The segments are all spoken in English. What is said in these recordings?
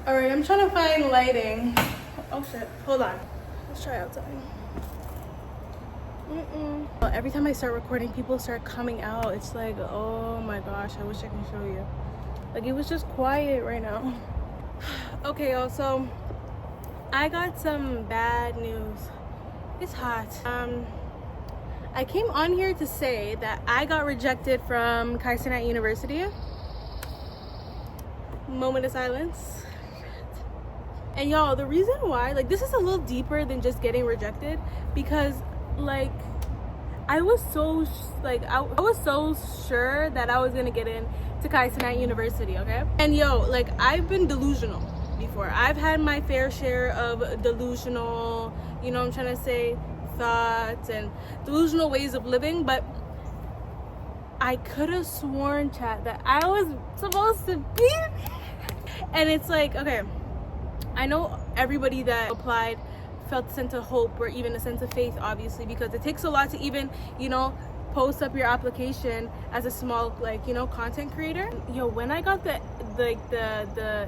All right, I'm trying to find lighting. Oh shit, hold on. Let's try outside. Every time I start recording, people start coming out. It's like, oh my gosh, I wish I can show you. Like, it was just quiet right now. Okay, y'all, so I got some bad news. It's hot. I came on here to say that I got rejected from Kaisernight University. Moment of silence. And y'all, the reason why, like, this is a little deeper than just getting rejected, because like I was so sure that I was gonna get in to Kaisernight University, okay? And yo, like, I've been delusional before. I've had my fair share of delusional, you know what I'm trying to say, thoughts and delusional ways of living, but I could have sworn, chat, that I was supposed to be. And it's like, okay, I know everybody that applied felt a sense of hope or even a sense of faith, obviously, because it takes a lot to even, you know, post up your application as a small, like, you know, content creator. Yo, when I got the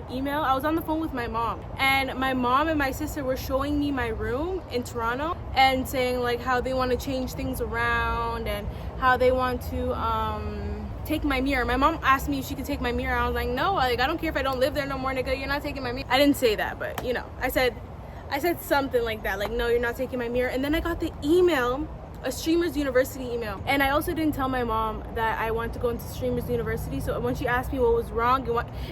email, I was on the phone with my mom, and my mom and my sister were showing me my room in Toronto and saying like how they want to change things around and how they want to take my mirror. My mom asked me if she could take my mirror. I was like, no, like, I don't care if I don't live there no more, nigga, you're not taking my mirror. I didn't say that, but you know, I said something like that, like, no, you're not taking my mirror. And then I got the email, a Streamers University email, and I also didn't tell my mom that I want to go into Streamers University. So when she asked me what was wrong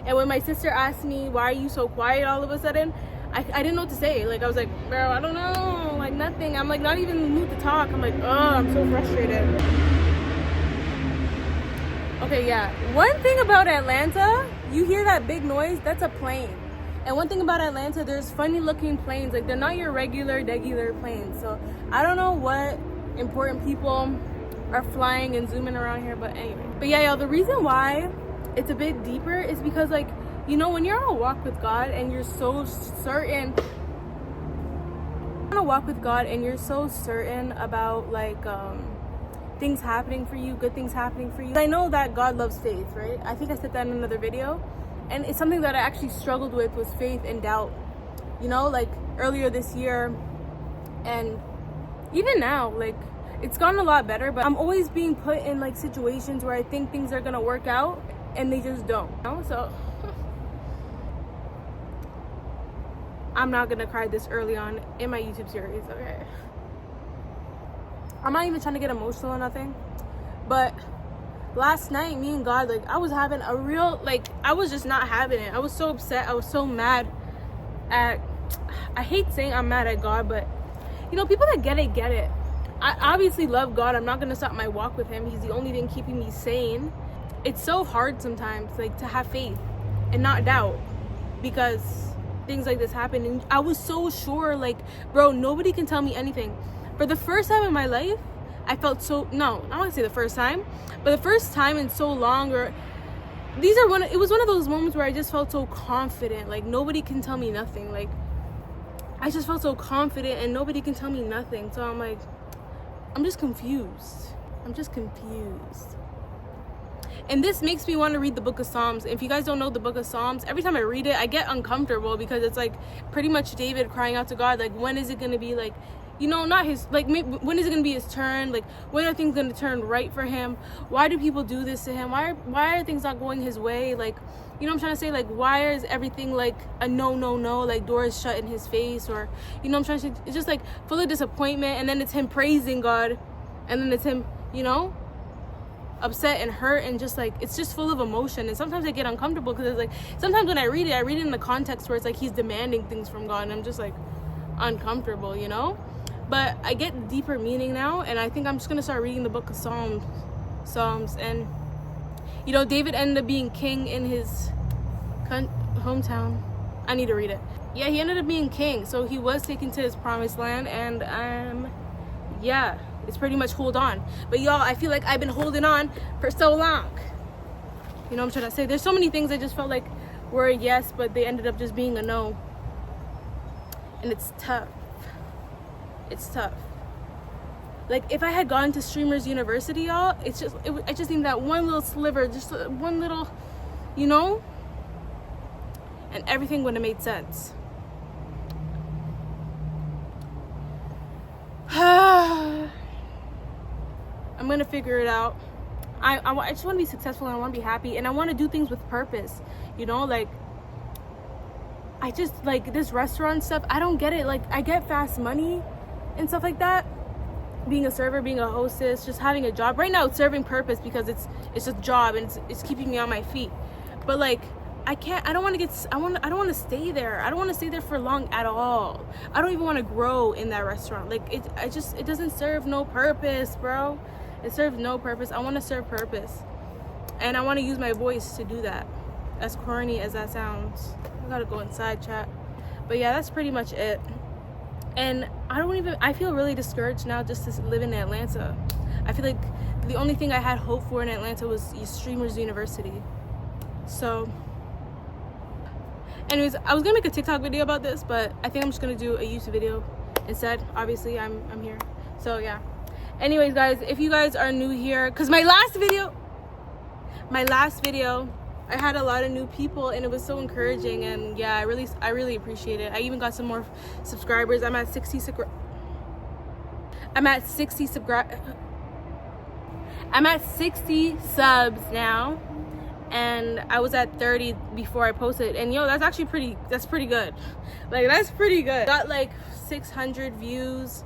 and when my sister asked me, why are you so quiet all of a sudden, I didn't know what to say. Like, I was like, bro, I don't know, like, nothing. I'm like not even in the mood to talk. I'm like, oh, I'm so frustrated. Okay, yeah, one thing about Atlanta, you hear that big noise, that's a plane. And one thing about Atlanta, there's funny looking planes. Like, they're not your regular planes. So I don't know what important people are flying and zooming around here, but anyway. But yeah, y'all, the reason why it's a bit deeper is because, like, you know, when you're on a walk with God and you're so certain about like things happening for you, good things happening for you. I know that God loves faith, right? I think I said that in another video. And it's something that I actually struggled with, was faith and doubt. You know, like earlier this year and even now, like, it's gotten a lot better, but I'm always being put in like situations where I think things are gonna work out and they just don't, you know? So I'm not gonna cry this early on in my YouTube series, okay? I'm not even trying to get emotional or nothing, but last night, me and God, like, I was having a real, like, I was just not having it. I was so upset. I was so mad at, I hate saying I'm mad at God, but, you know, people that get it. I obviously love God. I'm not going to stop my walk with him. He's the only thing keeping me sane. It's so hard sometimes, like, to have faith and not doubt because things like this happen. And I was so sure, like, bro, nobody can tell me anything. For the first time in my life, I felt so, no, I don't want to say the first time, but the first time in so long, or it was one of those moments where I just felt so confident, like nobody can tell me nothing. Like, I just felt so confident and nobody can tell me nothing. So I'm like, I'm just confused. And this makes me want to read the book of Psalms. If you guys don't know the book of Psalms, every time I read it, I get uncomfortable because it's like pretty much David crying out to God, like, when is it going to be, like, you know, not his, like, when is it going to be his turn? Like, when are things going to turn right for him? Why do people do this to him? Why are things not going his way? Like, you know what I'm trying to say? Like, why is everything like a no, like doors shut in his face? Or, you know what I'm trying to say? It's just like full of disappointment, and then it's him praising God, and then it's him, you know, upset and hurt, and just like, it's just full of emotion. And sometimes I get uncomfortable because it's like, sometimes when I read it in the context where it's like he's demanding things from God, and I'm just like uncomfortable, you know? But I get deeper meaning now, and I think I'm just gonna start reading the book of Psalms. And, you know, David ended up being king in his hometown. I need to read it. Yeah, he ended up being king, so he was taken to his promised land, and yeah, it's pretty much hold on. But y'all, I feel like I've been holding on for so long. You know what I'm trying to say? There's so many things I just felt like were a yes, but they ended up just being a no, and it's tough. It's tough. Like, if I had gone to Streamers University, y'all, I just need that one little sliver, just one little, you know? and everything would have made sense. I'm gonna figure it out. I just want to be successful, and I want to be happy, and I want to do things with purpose, you know. Like, I just, like, this restaurant stuff, I don't get it. Like, I get fast money and stuff like that, being a server, being a hostess, just having a job. Right now it's serving purpose because it's just a job, and it's keeping me on my feet. But like, I don't want to stay there. I don't want to stay there for long at all. I don't even want to grow in that restaurant. Like, it doesn't serve no purpose, bro. It serves no purpose. I want to serve purpose, and I want to use my voice to do that, as corny as that sounds. I gotta go inside, chat. But yeah, that's pretty much it. And I feel really discouraged now just to live in Atlanta. I feel like the only thing I had hope for in Atlanta was Streamers University. So anyways, I was gonna make a TikTok video about this, but I think I'm just gonna do a YouTube video instead. Obviously, I'm here. So yeah. Anyways, guys, if you guys are new here, because my last video, I had a lot of new people, and it was so encouraging, and yeah, I really appreciate it. I even got some more subscribers. I'm at 60 subs now, and I was at 30 before I posted. And yo, that's pretty good. Like, that's pretty good. Got like 600 views.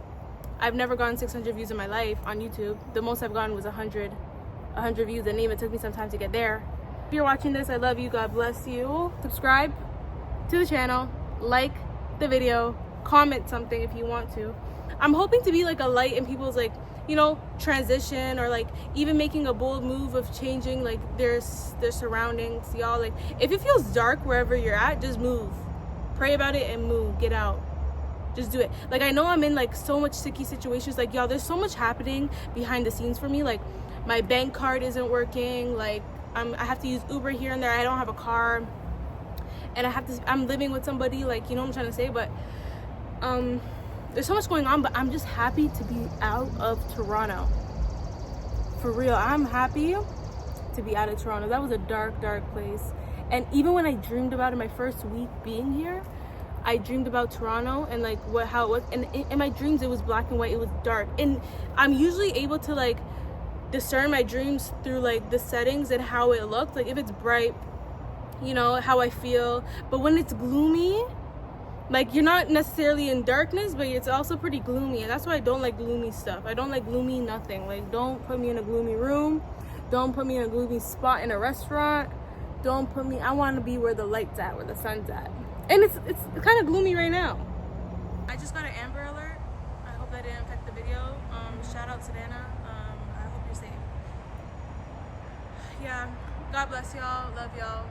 I've never gotten 600 views in my life on YouTube. The most I've gotten was 100 views, and it even took me some time to get there. If you're watching this, I love you. God bless you. Subscribe to the channel, like the video, comment something if you want to. I'm hoping to be like a light in people's, like, you know, transition, or like even making a bold move of changing like their surroundings. Y'all, like, if it feels dark wherever you're at, just move. Pray about it and move. Get out. Just do it. Like, I know I'm in like so much sticky situations. Like, y'all, there's so much happening behind the scenes for me. Like, my bank card isn't working. Like, I have to use Uber here and there. I don't have a car, and I'm living with somebody. Like, you know what I'm trying to say? But there's so much going on. But I'm just happy to be out of Toronto. For real, I'm happy to be out of Toronto. That was a dark place. And even when I dreamed about it my first week being here, I dreamed about Toronto and like how it was. And in my dreams, it was black and white. It was dark. And I'm usually able to like discern my dreams through like the settings and how it looked. Like, if it's bright, you know, how I feel. But when it's gloomy, like, you're not necessarily in darkness, but it's also pretty gloomy. And that's why I don't like gloomy stuff. I don't like gloomy nothing. Like, don't put me in a gloomy room. Don't put me in a gloomy spot in a restaurant. I want to be where the light's at, where the sun's at. And it's kind of gloomy right now. I just got an Amber Alert. I hope that didn't affect the video. Shout out to Dana. I hope you're safe. Yeah, God bless y'all. Love y'all.